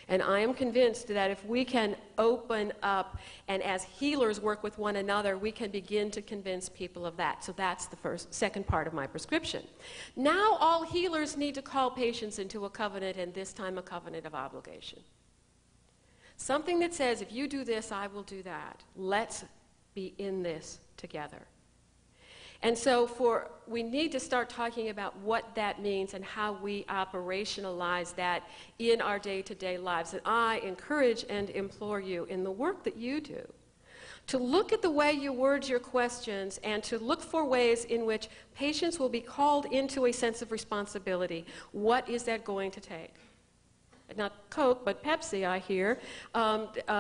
And I am convinced that if we can open up and as healers work with one another, we can begin to convince people of that. So that's the second part of my prescription. Now all healers need to call patients into a covenant, and this time a covenant of obligation. Something that says, if you do this, I will do that. Let's be in this together. And so we need to start talking about what that means and how we operationalize that in our day-to-day lives. And I encourage and implore you in the work that you do to look at the way you word your questions and to look for ways in which patients will be called into a sense of responsibility. What is that going to take? Not Coke, but Pepsi, I hear.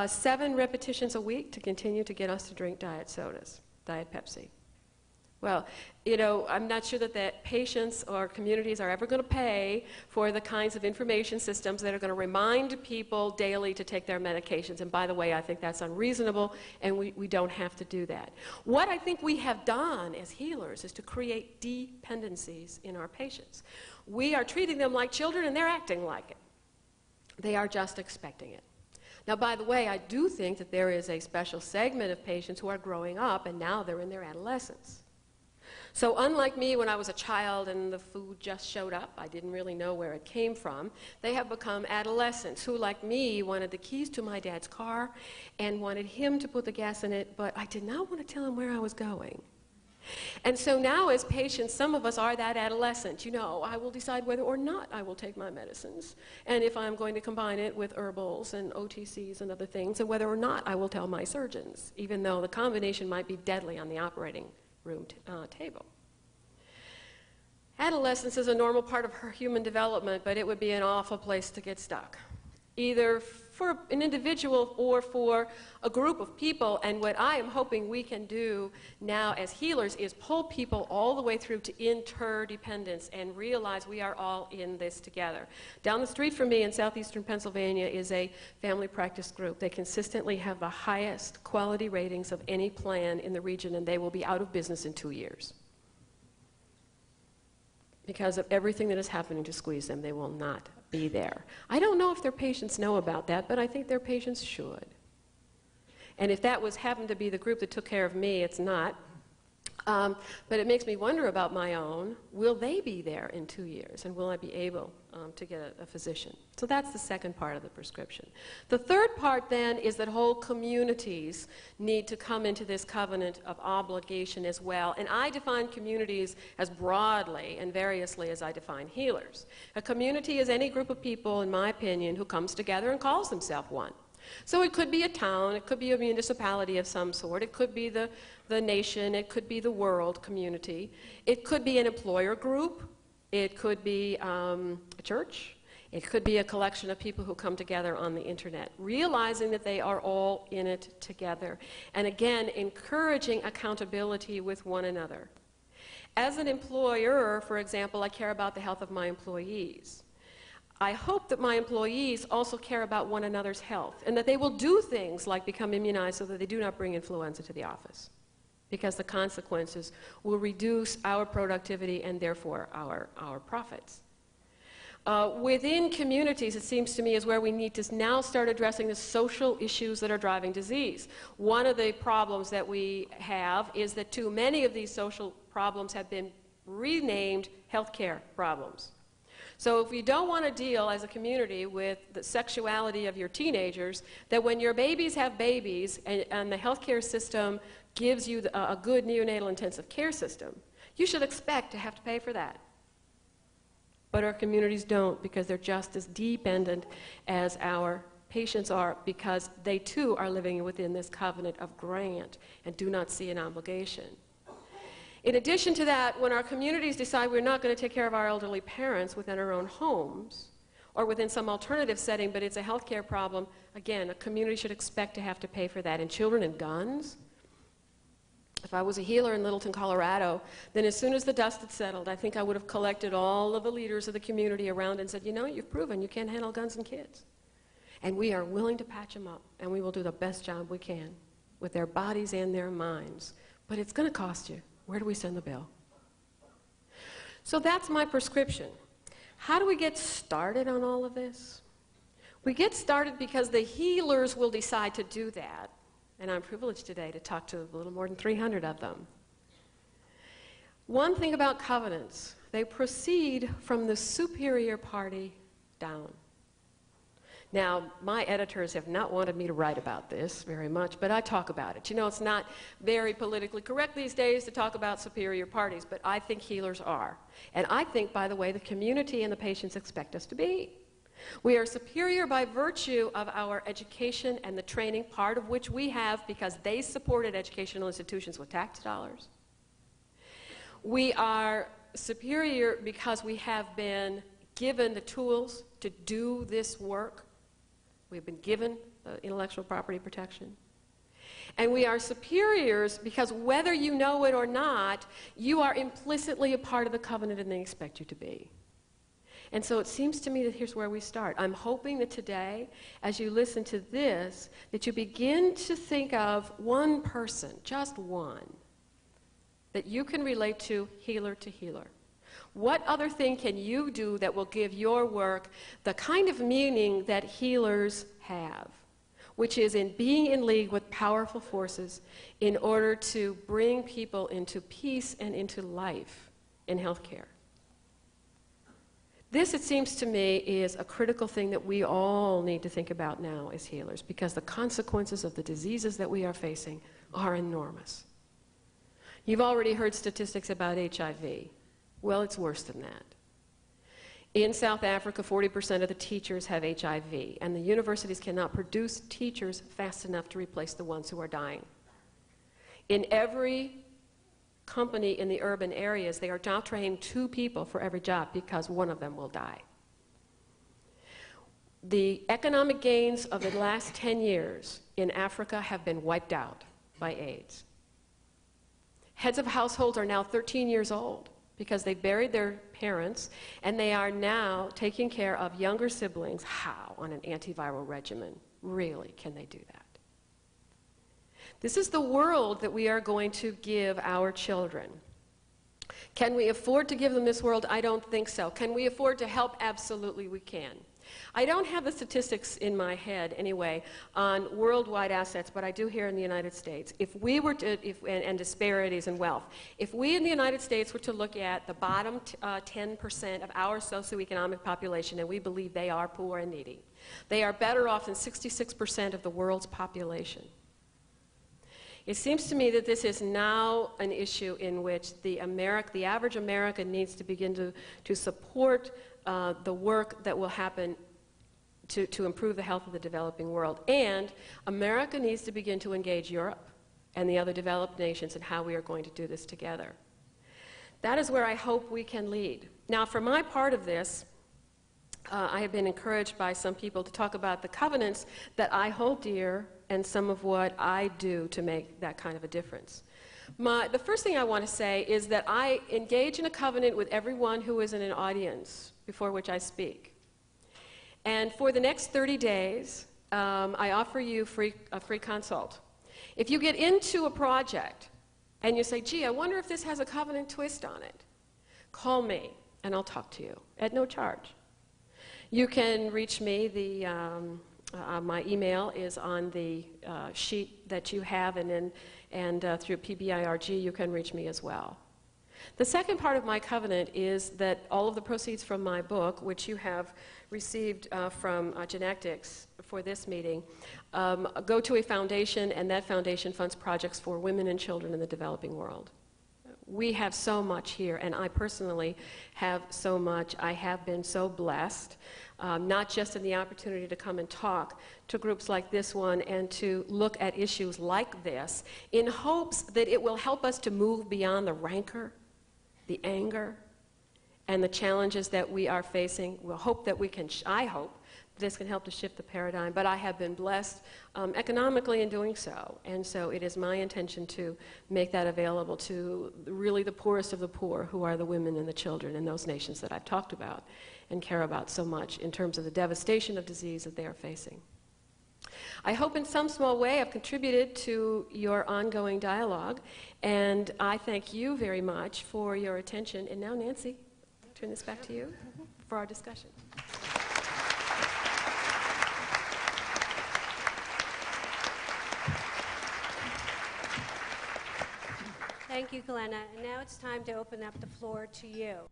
7 repetitions a week to continue to get us to drink diet sodas, Diet Pepsi. Well, you know, I'm not sure that patients or communities are ever going to pay for the kinds of information systems that are going to remind people daily to take their medications. And by the way, I think that's unreasonable, and we don't have to do that. What I think we have done as healers is to create dependencies in our patients. We are treating them like children, and they're acting like it. They are just expecting it. Now, by the way, I do think that there is a special segment of patients who are growing up, and now they're in their adolescence. So unlike me when I was a child and the food just showed up, I didn't really know where it came from, they have become adolescents who, like me, wanted the keys to my dad's car and wanted him to put the gas in it, but I did not want to tell him where I was going. And so now as patients, some of us are that adolescent. You know, I will decide whether or not I will take my medicines, and if I'm going to combine it with herbals and OTCs and other things, and whether or not I will tell my surgeons, even though the combination might be deadly on the operating room table. Adolescence is a normal part of her human development, but it would be an awful place to get stuck, either for an individual or for a group of people. And what I am hoping we can do now as healers is pull people all the way through to interdependence and realize we are all in this together. Down the street from me in southeastern Pennsylvania is a family practice group. They consistently have the highest quality ratings of any plan in the region, and they will be out of business in 2 years. Because of everything that is happening to squeeze them, they will not be there. I don't know if their patients know about that, but I think their patients should. And if that happened to be the group that took care of me, it's not. But it makes me wonder about my own. Will they be there in 2 years? And will I be able to get a physician? So that's the second part of the prescription. The third part then is that whole communities need to come into this covenant of obligation as well. And I define communities as broadly and variously as I define healers. A community is any group of people, in my opinion, who comes together and calls themselves one. So it could be a town, it could be a municipality of some sort, it could be the nation, it could be the world community, it could be an employer group, it could be a church, it could be a collection of people who come together on the internet, realizing that they are all in it together. And again, encouraging accountability with one another. As an employer, for example, I care about the health of my employees. I hope that my employees also care about one another's health, and that they will do things like become immunized so that they do not bring influenza to the office, because the consequences will reduce our productivity and therefore our profits. Within communities, it seems to me, is where we need to now start addressing the social issues that are driving disease. One of the problems that we have is that too many of these social problems have been renamed healthcare problems. So if you don't want to deal as a community with the sexuality of your teenagers, that when your babies have babies and the healthcare system gives you a good neonatal intensive care system, you should expect to have to pay for that. But our communities don't, because they're just as dependent as our patients are, because they too are living within this covenant of grant and do not see an obligation. In addition to that, when our communities decide we're not going to take care of our elderly parents within our own homes or within some alternative setting, but it's a healthcare problem, again, a community should expect to have to pay for that. And children and guns, if I was a healer in Littleton, Colorado, then as soon as the dust had settled, I think I would have collected all of the leaders of the community around and said, you know, you've proven you can't handle guns and kids. And we are willing to patch them up, and we will do the best job we can with their bodies and their minds. But it's going to cost you. Where do we send the bill? So that's my prescription. How do we get started on all of this? We get started because the healers will decide to do that. And I'm privileged today to talk to a little more than 300 of them. One thing about covenants, they proceed from the superior party down. Now, my editors have not wanted me to write about this very much, but I talk about it. You know, it's not very politically correct these days to talk about superior parties, but I think healers are. And I think, by the way, the community and the patients expect us to be. We are superior by virtue of our education and the training, part of which we have because they supported educational institutions with tax dollars. We are superior because we have been given the tools to do this work. We've been given intellectual property protection. And we are superiors because whether you know it or not, you are implicitly a part of the covenant and they expect you to be. And so it seems to me that here's where we start. I'm hoping that today, as you listen to this, that you begin to think of one person, just one, that you can relate to healer. What other thing can you do that will give your work the kind of meaning that healers have, which is in being in league with powerful forces in order to bring people into peace and into life in healthcare? This, it seems to me, is a critical thing that we all need to think about now as healers, because the consequences of the diseases that we are facing are enormous. You've already heard statistics about HIV. Well, it's worse than that. In South Africa, 40% of the teachers have HIV, and the universities cannot produce teachers fast enough to replace the ones who are dying. In every company in the urban areas, they are now training 2 people for every job because one of them will die. The economic gains of the last 10 years in Africa have been wiped out by AIDS. Heads of households are now 13 years old because they buried their parents, and they are now taking care of younger siblings. How? On an antiviral regimen. Really, can they do that? This is the world that we are going to give our children. Can we afford to give them this world? I don't think so. Can we afford to help? Absolutely we can. I don't have the statistics in my head anyway on worldwide assets, but I do here in the United States. If we were to, and disparities in wealth, if we in the United States were to look at the bottom 10% of our socioeconomic population, and we believe they are poor and needy, they are better off than 66% of the world's population. It seems to me that this is now an issue in which the average American needs to begin to support the work that will happen to improve the health of the developing world. And America needs to begin to engage Europe and the other developed nations in how we are going to do this together. That is where I hope we can lead. Now, for my part of this, I have been encouraged by some people to talk about the covenants that I hold dear and some of what I do to make that kind of a difference. The first thing I want to say is that I engage in a covenant with everyone who is in an audience before which I speak. And for the next 30 days, I offer you a free consult. If you get into a project and you say, gee, I wonder if this has a covenant twist on it, call me and I'll talk to you at no charge. You can reach me. My email is on the sheet that you have, and through PBIRG you can reach me as well. The second part of my covenant is that all of the proceeds from my book, which you have received from Genetics for this meeting, go to a foundation, and that foundation funds projects for women and children in the developing world. We have so much here, and I personally have so much. I have been so blessed, not just in the opportunity to come and talk to groups like this one and to look at issues like this in hopes that it will help us to move beyond the rancor, the anger, and the challenges that we are facing. We'll hope that we can, I hope, this can help to shift the paradigm, but I have been blessed economically in doing so, and so it is my intention to make that available to really the poorest of the poor, who are the women and the children in those nations that I've talked about and care about so much in terms of the devastation of disease that they are facing. I hope in some small way I've contributed to your ongoing dialogue, and I thank you very much for your attention. And now, Nancy, I'll turn this back to you for our discussion. Thank you, Glenna. And now it's time to open up the floor to you.